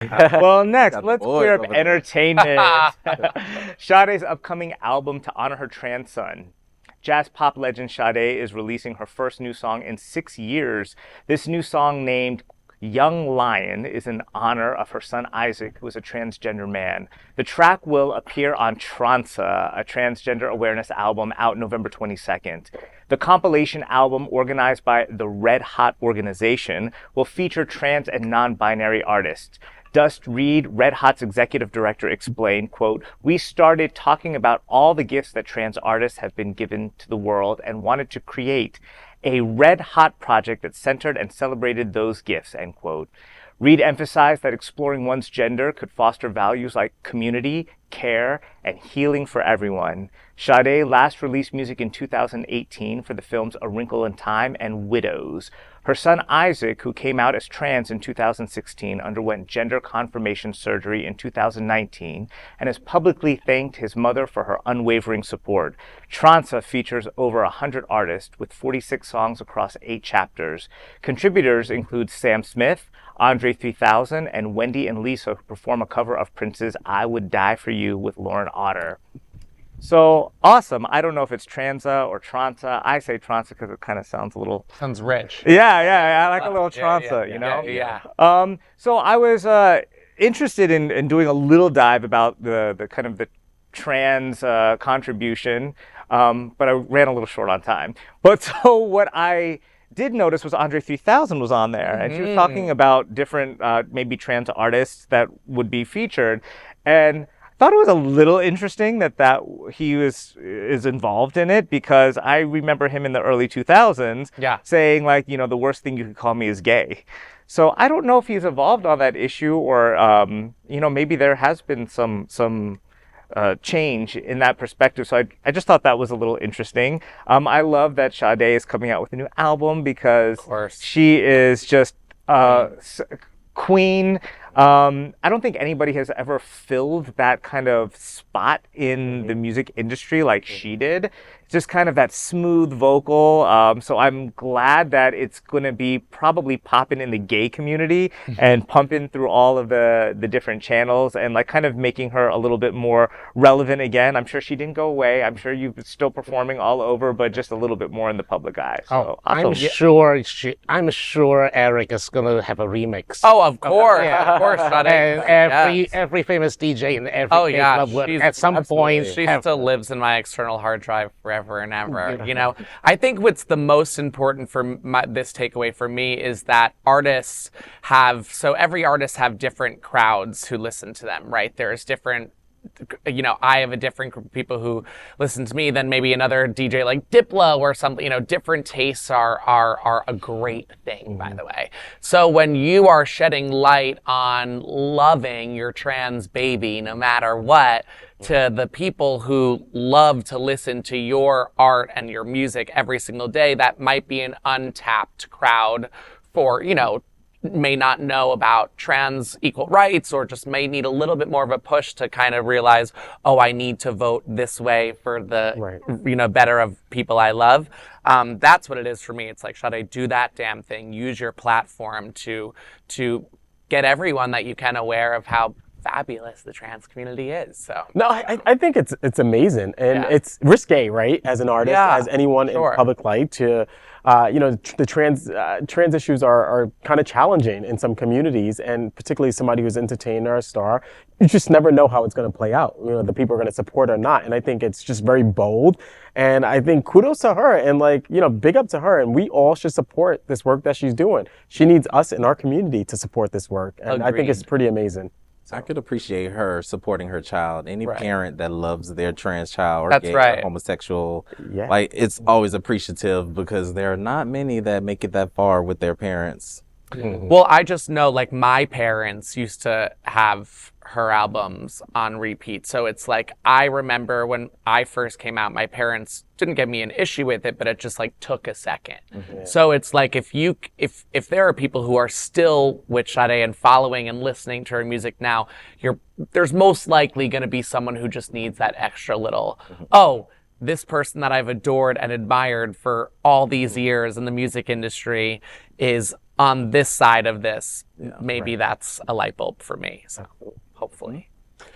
Well, next, Got the let's boys clear up over there. entertainment. Sade's upcoming album to honor her trans son. Jazz pop legend Sade is releasing her first new song in 6 years. This new song, named Young Lion, is in honor of her son Isaac, who is a transgender man. The track will appear on Transa, a transgender awareness album out November 22nd. The compilation album, organized by the Red Hot organization, will feature trans and non-binary artists. Dust Reed, Red Hot's executive director, explained, quote, "We started talking about all the gifts that trans artists have been given to the world and wanted to create a Red Hot project that centered and celebrated those gifts," end quote. Reed emphasized that exploring one's gender could foster values like community, care, and healing for everyone. Sade last released music in 2018 for the films A Wrinkle in Time and Widows. Her son Isaac, who came out as trans in 2016, underwent gender confirmation surgery in 2019 and has publicly thanked his mother for her unwavering support. Transa features over 100 artists with 46 songs across 8 chapters. Contributors include Sam Smith, Andre 3000, and Wendy and Lisa, who perform a cover of Prince's I Would Die For You with Lauren Otter. So awesome. I don't know if it's Transa or Transa. I say Transa because it kind of sounds a little... Sounds rich. Yeah. I like a little Transa, you know? Yeah. So I was interested in doing a little dive about the kind of the trans contribution, but I ran a little short on time. But so what I did notice was Andre 3000 was on there, and she was talking about different maybe trans artists that would be featured, and thought it was a little interesting that he is involved in it, because I remember him in the early 2000s saying, like, you know, the worst thing you could call me is gay. So I don't know if he's evolved on that issue, or you know, maybe there has been some change in that perspective. So I just thought that was a little interesting. I love that Sade is coming out with a new album, because she is just queen. I don't think anybody has ever filled that kind of spot in the music industry like she did. It's just kind of that smooth vocal. So I'm glad that it's going to be probably popping in the gay community and pumping through all of the different channels, and like kind of making her a little bit more relevant again. I'm sure she didn't go away. I'm sure you're still performing all over, but just a little bit more in the public eye. So I'm sure Eric is going to have a remix. Oh, of course. Of course. And every famous DJ in every club would at some point. She still lives in my external hard drive forever and ever. You know, I think what's the most important for this takeaway for me is that artists every artist have different crowds who listen to them, right? There's different, you know, I have a different group of people who listen to me than maybe another DJ like Diplo or something. You know, different tastes are a great thing, by the way. So when you are shedding light on loving your trans baby, no matter what, to the people who love to listen to your art and your music every single day, that might be an untapped crowd for, you know, may not know about trans equal rights, or just may need a little bit more of a push to kind of realize, oh, I need to vote this way for the, you know, better of people I love. That's what it is for me. It's like, Sade, do that damn thing. Use your platform to get everyone that you can aware of how fabulous the trans community is. So no, I think it's amazing, and it's risque, right? As an artist, as anyone in public light, to you know, the trans issues are kind of challenging in some communities, and particularly somebody who's an entertainer or a star, you just never know how it's going to play out. You know, the people are going to support or not, and I think it's just very bold. And I think kudos to her, and like, you know, big up to her, and we all should support this work that she's doing. She needs us in our community to support this work, and I think it's pretty amazing. I could appreciate her supporting her child. Any parent that loves their trans child or gay or homosexual, like, it's always appreciative, because there are not many that make it that far with their parents. Well, I just know, like, my parents used to have her albums on repeat. So it's like, I remember when I first came out, my parents didn't give me an issue with it, but it just like took a second. So it's like, if there are people who are still with Sade and following and listening to her music now, there's most likely going to be someone who just needs that extra little, oh, this person that I've adored and admired for all these years in the music industry is on this side of this, maybe that's a light bulb for me. So hopefully.